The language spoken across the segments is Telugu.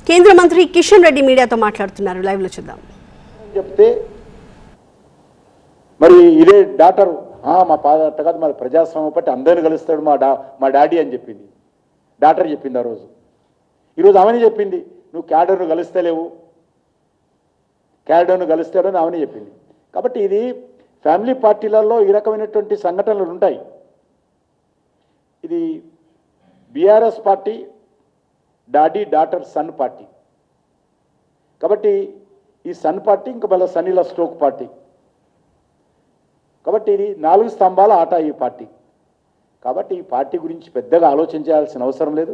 కేంద్ర మంత్రి కిషన్ రెడ్డి మీడియాతో మాట్లాడుతున్నారు. లైవ్ లో చూద్దాం. చెప్తే మరి ఇదే డాక్టర్ మా పాదట కాదు మరి ప్రజాస్వామ్యం పట్టి అందరిని కలుస్తాడు మా డాడీ అని చెప్పింది. డాక్టర్ చెప్పింది ఆ రోజు. ఈరోజు ఆమెనే చెప్పింది నువ్వు క్యాడర్ను కలుస్తలేవు, క్యాడర్ను కలుస్తాడని ఆమెనే చెప్పింది. కాబట్టి ఇది ఫ్యామిలీ పార్టీలలో ఈ రకమైనటువంటి సంఘటనలు ఉంటాయి. ఇది BRS party daddy daughter sun party. కాబట్టి ఈ సన్ పార్టీ ఇంకా మళ్ళీ సన్నీల స్ట్రోక్ పార్టీ. కాబట్టి ఇది 4 స్తంభాల ఆట ఈ పార్టీ. కాబట్టి ఈ పార్టీ గురించి పెద్దగా ఆలోచించాల్సిన అవసరం లేదు.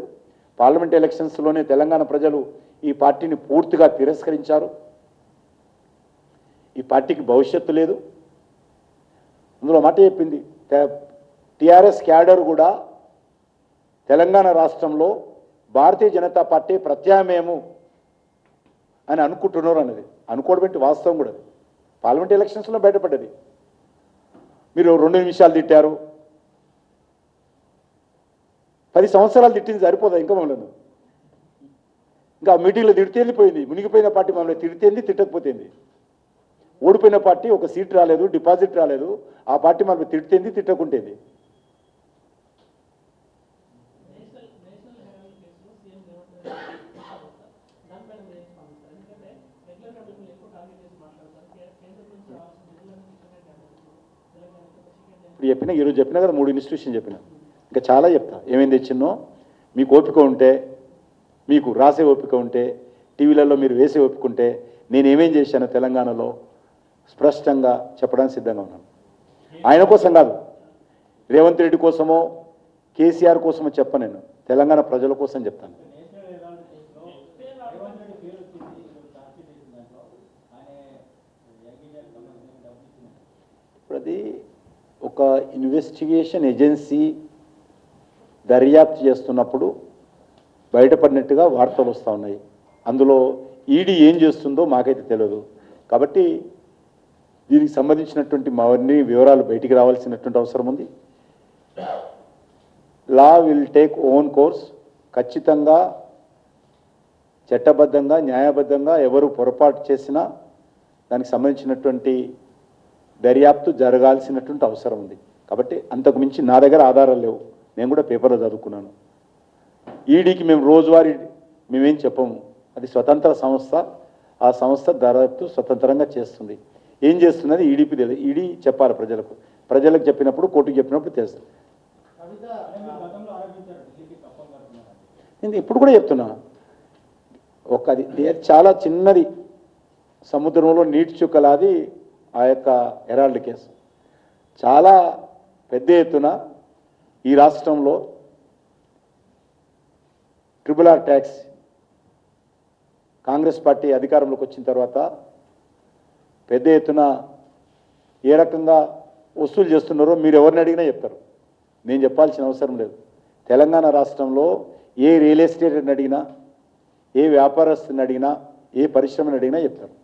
పార్లమెంట్ ఎలక్షన్స్లోనే తెలంగాణ ప్రజలు ఈ పార్టీని పూర్తిగా తిరస్కరించారు. ఈ పార్టీకి భవిష్యత్తు లేదు. అందులో మాట చెప్పింది టీఆర్ఎస్ క్యాడర్ కూడా తెలంగాణ రాష్ట్రంలో భారతీయ జనతా పార్టీ ప్రత్యామ్నాయము అని అనుకుంటున్నారు అన్నది. అనుకోవడం వాస్తవం కూడా పార్లమెంట్ ఎలక్షన్స్లో బయటపడ్డది. మీరు 2 నిమిషాలు తిట్టారు, 10 సంవత్సరాలు తిట్టింది సరిపోదా ఇంకా మమ్మల్ని? ఇంకా మీటింగ్లో తిడితే వెళ్ళిపోయింది. మునిగిపోయిన పార్టీ మమ్మల్ని తిడితేంది తిట్టకపోతేంది. ఓడిపోయిన పార్టీ ఒక సీట్ రాలేదు, డిపాజిట్ రాలేదు, ఆ పార్టీ మమ్మల్ని తిడితేంది తిట్టకుంటేంది. ఇప్పుడు చెప్పిన ఈరోజు చెప్పినా కదా 3 ఇన్స్టిట్యూషన్ చెప్పిన, ఇంకా చాలా చెప్తా. ఏమేమి తెచ్చిన్నో మీకు ఓపిక ఉంటే, మీకు రాసే ఓపిక ఉంటే, టీవీలలో మీరు వేసే ఓపిక ఉంటే నేనేమేం చేశాను తెలంగాణలో స్పష్టంగా చెప్పడానికి సిద్ధంగా ఉన్నాను. ఆయన కోసం కాదు, రేవంత్ రెడ్డి కోసమో కేసీఆర్ కోసమో చెప్ప, నేను తెలంగాణ ప్రజల కోసం చెప్తాను. ఇప్పుడు అది ఒక ఇన్వెస్టిగేషన్ ఏజెన్సీ దర్యాప్తు చేస్తున్నప్పుడు బయటపడినట్టుగా వార్తలు వస్తూ ఉన్నాయి. అందులో ఈడీ ఏం చేస్తుందో మాకైతే తెలియదు. కాబట్టి దీనికి సంబంధించినటువంటి మరిన్ని వివరాలు బయటికి రావాల్సినటువంటి అవసరం ఉంది. Law will take own course. ఖచ్చితంగా చట్టబద్ధంగా న్యాయబద్ధంగా ఎవరు పొరపాటు చేసినా దానికి సంబంధించినటువంటి దర్యాప్తు జరగాల్సినటువంటి అవసరం ఉంది. కాబట్టి అంతకు మించి నా దగ్గర ఆధారాలు లేవు. నేను కూడా పేపర్లో చదువుకున్నాను. ఈడీకి మేము రోజువారీ మేమేం చెప్పము. అది స్వతంత్ర సంస్థ. ఆ సంస్థ దర్యాప్తు స్వతంత్రంగా చేస్తుంది. ఏం చేస్తున్నది ఈడీపీ తెలియదు. ఈడీ చెప్పాలి ప్రజలకు. ప్రజలకు చెప్పినప్పుడు కోర్టుకు చెప్పినప్పుడు తెలుస్తుంది. నేను ఇప్పుడు కూడా చెప్తున్నా, అది చాలా చిన్నది. సముద్రంలో నీటి చుక్కలాది ఆ యొక్క హెరాల్డ్ కేసు. చాలా పెద్ద ఎత్తున ఈ రాష్ట్రంలో RRR ట్యాక్స్ కాంగ్రెస్ పార్టీ అధికారంలోకి వచ్చిన తర్వాత పెద్ద ఎత్తున ఏ రకంగా వసూలు చేస్తున్నారో మీరు ఎవరిని అడిగినా చెప్తారు. నేను చెప్పాల్సిన అవసరం లేదు. తెలంగాణ రాష్ట్రంలో ఏ రియల్ ఎస్టేట్ని అడిగినా, ఏ వ్యాపారస్తుని అడిగినా, ఏ పరిశ్రమని అడిగినా చెప్తారు.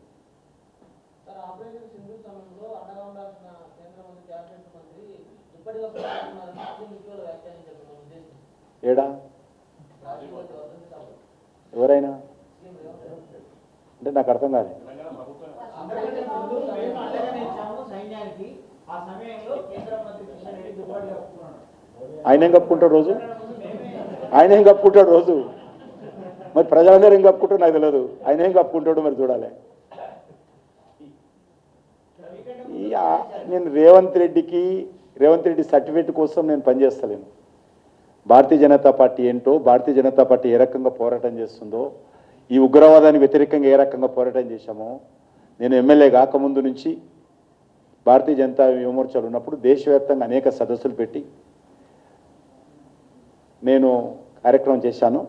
ఏడా ఎవరైనా అంటే నాకు అర్థం కాదు. ఆయన ఏం కప్పుకుంటాడు రోజు? ఆయన ఏం కప్పుకుంటాడు రోజు? మరి ప్రజలందరూ ఏం కప్పుకుంటాడు నాకు తెలియదు. ఆయన ఏం కప్పుకుంటాడు మరి చూడాలి. నేను రేవంత్ రెడ్డి సర్టిఫికేట్ కోసం నేను పనిచేస్తలేను. భారతీయ జనతా పార్టీ ఏంటో, భారతీయ జనతా పార్టీ ఏ రకంగా పోరాటం చేస్తుందో, ఈ ఉగ్రవాదానికి వ్యతిరేకంగా ఏ రకంగా పోరాటం చేశామో, నేను ఎమ్మెల్యే కాకముందు నుంచి భారతీయ జనతా యువమోర్చాలు ఉన్నప్పుడు దేశవ్యాప్తంగా అనేక సదస్సులు పెట్టి నేను కార్యక్రమం చేశాను.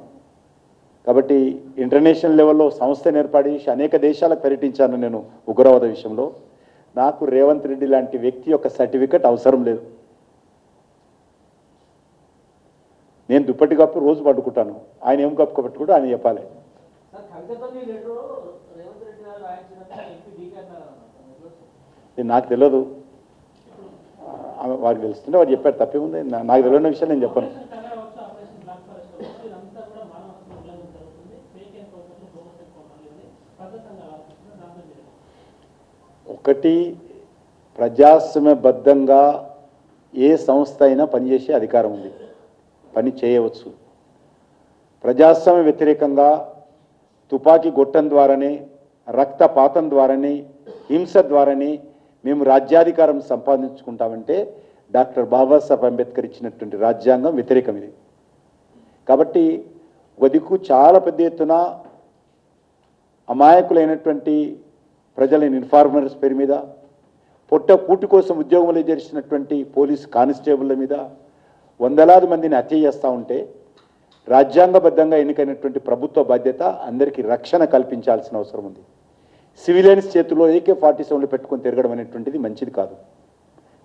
కాబట్టి ఇంటర్నేషనల్ లెవెల్లో సంస్థను ఏర్పాటు చేసి అనేక దేశాలకు పర్యటించాను నేను ఉగ్రవాద విషయంలో. నాకు రేవంత్ రెడ్డి లాంటి వ్యక్తి యొక్క సర్టిఫికెట్ అవసరం లేదు. నేను దుప్పటి కప్పు రోజు పట్టుకుంటాను. ఆయన ఏం కప్పు పట్టుకుంటూ ఆయన చెప్పాలి. నాకు తెలియదు. వారికి తెలుస్తుంటే వారు చెప్పారు. తప్పేముంది? నాకు తెలియని విషయం నేను చెప్పను. ఒకటి, ప్రజాస్వామ్యబద్ధంగా ఏ సంస్థ అయినా పనిచేసే అధికారం ఉంది, పని చేయవచ్చు. ప్రజాస్వామ్య వ్యతిరేకంగా తుపాకీ గొట్టం ద్వారానే, రక్తపాతం ద్వారానే, హింస ద్వారానే మేము రాజ్యాధికారం సంపాదించుకుంటామంటే డాక్టర్ బాబాసాహెబ్ అంబేద్కర్ ఇచ్చినటువంటి రాజ్యాంగం వ్యతిరేకం ఇది. కాబట్టి ఒక దిక్కు చాలా పెద్ద ఎత్తున అమాయకులైనటువంటి ప్రజల ఇన్ఫార్మర్స్ పేరు మీద, పొట్ట కూటి కోసం ఉద్యోగంలో చేసినటువంటి పోలీస్ కానిస్టేబుల్ల మీద వందలాది మందిని హత్య చేస్తూ ఉంటే రాజ్యాంగబద్ధంగా ఎన్నికైనటువంటి ప్రభుత్వ బాధ్యత అందరికీ రక్షణ కల్పించాల్సిన అవసరం ఉంది. సివిలియన్స్ చేతుల్లో AK-47 పెట్టుకొని తిరగడం అనేటువంటిది మంచిది కాదు.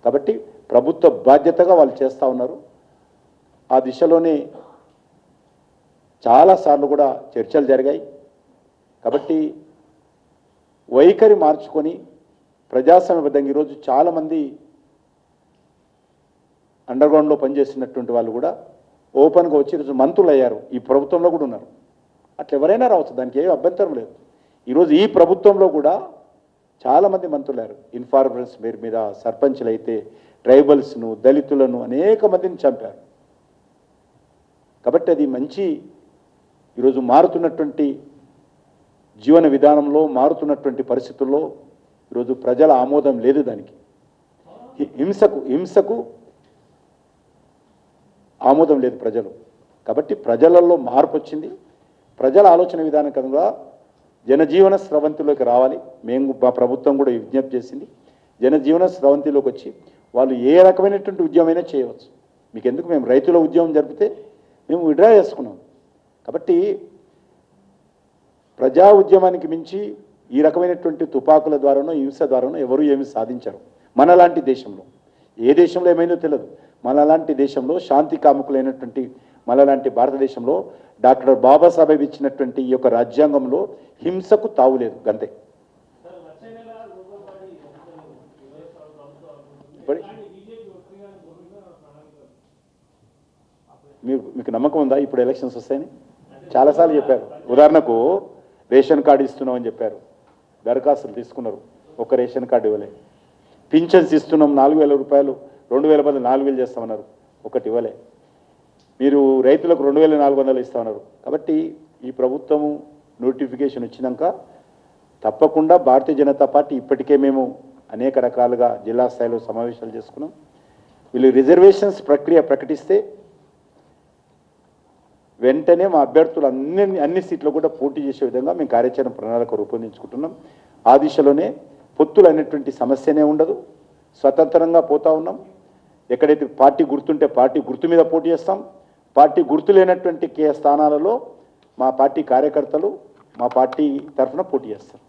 కాబట్టి ప్రభుత్వ బాధ్యతగా వాళ్ళు చేస్తూ ఉన్నారు. ఆ దిశలోనే చాలాసార్లు కూడా చర్చలు జరిగాయి. కాబట్టి వైఖరి మార్చుకొని ప్రజాస్వామ్యబద్ధంగా ఈరోజు చాలామంది అండర్గ్రౌండ్లో పనిచేస్తున్నటువంటి వాళ్ళు కూడా ఓపెన్గా వచ్చి ఈరోజు మంత్రులు అయ్యారు. ఈ ప్రభుత్వంలో కూడా ఉన్నారు. అట్లా ఎవరైనా రావచ్చు, దానికి ఏ అభ్యంతరం లేదు. ఈరోజు ఈ ప్రభుత్వంలో కూడా చాలామంది మంత్రులు అయ్యారు. ఇన్ఫార్మర్స్ పేరు మీద సర్పంచ్లు అయితే ట్రైబల్స్ను, దళితులను అనేక మందిని చంపారు. కాబట్టి అది మంచి ఈరోజు మారుతున్నటువంటి జీవన విధానంలో, మారుతున్నటువంటి పరిస్థితుల్లో ఈరోజు ప్రజల ఆమోదం లేదు. దానికి హింసకు ఆమోదం లేదు ప్రజలు. కాబట్టి ప్రజలలో మార్పు వచ్చింది. ప్రజల ఆలోచన విధానంగా జనజీవన స్రవంతిలోకి రావాలి. మేము మా ప్రభుత్వం కూడా విజ్ఞప్తి చేసింది. జనజీవన స్రవంతిలోకి వచ్చి వాళ్ళు ఏ రకమైనటువంటి ఉద్యమైనా చేయవచ్చు. మీకు ఎందుకు, మేము రైతుల ఉద్యమం జరిపితే మేము విడ్రా చేసుకున్నాం. కాబట్టి ప్రజా ఉద్యమానికి మించి ఈ రకమైనటువంటి తుపాకుల ద్వారానో హింస ద్వారానో ఎవరు ఏమి సాధించరు. మనలాంటి దేశంలో, ఏ దేశంలో ఏమైందో తెలియదు, మనలాంటి దేశంలో శాంతి కాముకులైనటువంటి మనలాంటి భారతదేశంలో డాక్టర్ బాబాసాహెబ్ ఇచ్చినటువంటి ఈ యొక్క రాజ్యాంగంలో హింసకు తావులేదు. గంతే. మీకు నమ్మకం ఉందా ఇప్పుడు ఎలక్షన్స్ వస్తాయని? చాలాసార్లు చెప్పారు. ఉదాహరణకు రేషన్ కార్డు ఇస్తున్నామని చెప్పారు, దరఖాస్తులు తీసుకున్నారు, ఒక రేషన్ కార్డు ఇవ్వలే. పింఛన్స్ ఇస్తున్నాం 4,000 రూపాయలు, 2,000 బదులు 4,000 చేస్తామన్నారు, ఒకటి ఇవ్వలే. మీరు రైతులకు 2,400 ఇస్తామన్నారు. కాబట్టి ఈ ప్రభుత్వము నోటిఫికేషన్ వచ్చినాక తప్పకుండా భారతీయ జనతా పార్టీ, ఇప్పటికే మేము అనేక రకాలుగా జిల్లా స్థాయిలో సమావేశాలు చేసుకున్నాం. వీళ్ళు రిజర్వేషన్స్ ప్రక్రియ ప్రకటిస్తే వెంటనే మా అభ్యర్థులు అన్ని సీట్లు కూడా పోటీ చేసే విధంగా మేము కార్యాచరణ ప్రణాళిక రూపొందించుకుంటున్నాం. ఆ దిశలోనే పొత్తులు అనేటువంటి సమస్యనే ఉండదు. స్వతంత్రంగా పోతా ఉన్నాం. ఎక్కడైతే పార్టీ గుర్తుంటే పార్టీ గుర్తు మీద పోటీ చేస్తాం. పార్టీ గుర్తు లేనటువంటి స్థానాలలో మా పార్టీ కార్యకర్తలు మా పార్టీ తరఫున పోటీ చేస్తాం.